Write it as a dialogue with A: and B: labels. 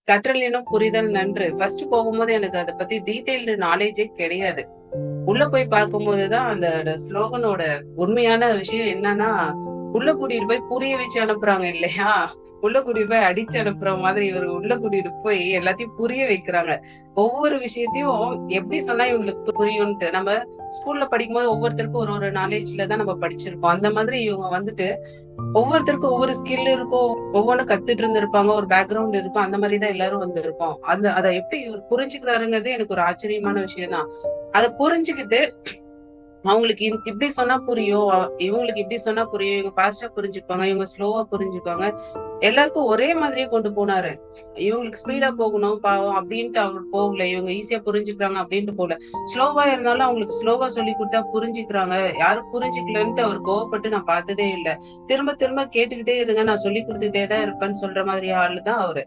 A: கற்றல் எனும் புரிதல் நன்று. ஃபர்ஸ்ட் போகும்போது எனக்கு அத பத்தி டீடைல்டு நாலேஜே கிடையாது. உள்ள போய் பார்க்கும்போதுதான் அந்த ஸ்லோகனோட உண்மையான விஷயம் என்னன்னா, உள்ள கூட்டிட்டு போய் புரிய வச்சு அனுப்புறாங்க இல்லையா? உள்ள கூட்டிட்டு போய் அடிச்சு அனுப்புற மாதிரி இவரு உள்ள கூட்டிட்டு போய் எல்லாத்தையும் புரிய வைக்கிறாங்க. ஒவ்வொரு விஷயத்தையும் எப்படி சொன்னா இவங்களுக்கு புரியும்ன்ட்டு. நம்ம ஸ்கூல்ல படிக்கும்போது ஒவ்வொருத்தருக்கும் ஒரு ஒரு நாலேஜ்ல தான் நம்ம படிச்சிருப்போம். அந்த மாதிரி இவங்க வந்துட்டு ஒவ்வொருத்தருக்கும் ஒவ்வொரு ஸ்கில் இருக்கும். ஒவ்வொன்னும் கத்துட்டு இருந்திருப்பாங்க. ஒரு பேக்ரவுண்ட் இருக்கும். அந்த மாதிரி தான் எல்லாரும் வந்திருப்போம். அத எப்படி இவர் புரிஞ்சுக்கிறாருங்கிறதே எனக்கு ஒரு ஆச்சரியமான விஷயம் தான். அத புரிஞ்சுகிட்டு அவங்களுக்கு இப்படி சொன்னா புரியும். இவங்களுக்கு இப்படி சொன்னா புரியும். இவங்க ஃபாஸ்டா புரிஞ்சுப்பாங்க. இவங்க ஸ்லோவா புரிஞ்சுப்பாங்க. எல்லாருக்கும் ஒரே மாதிரியே கொண்டு போனாரு. இவங்களுக்கு ஸ்பீடா போகணும் பாவம் அப்படின்ட்டு அவர் போகல. இவங்க ஈஸியா புரிஞ்சுக்கிறாங்க அப்படின்ட்டு போகல. ஸ்லோவா இருந்தாலும் அவங்களுக்கு ஸ்லோவா சொல்லி கொடுத்தா புரிஞ்சுக்கிறாங்க. யாரும் புரிஞ்சுக்கலன்ட்டு அவர் கோவப்பட்டு நான் பார்த்ததே இல்ல. திரும்ப திரும்ப கேட்டுக்கிட்டே இருங்க. நான் சொல்லி கொடுத்துக்கிட்டே தான் இருப்பேன்னு சொல்ற மாதிரி ஆளு தான் அவரு.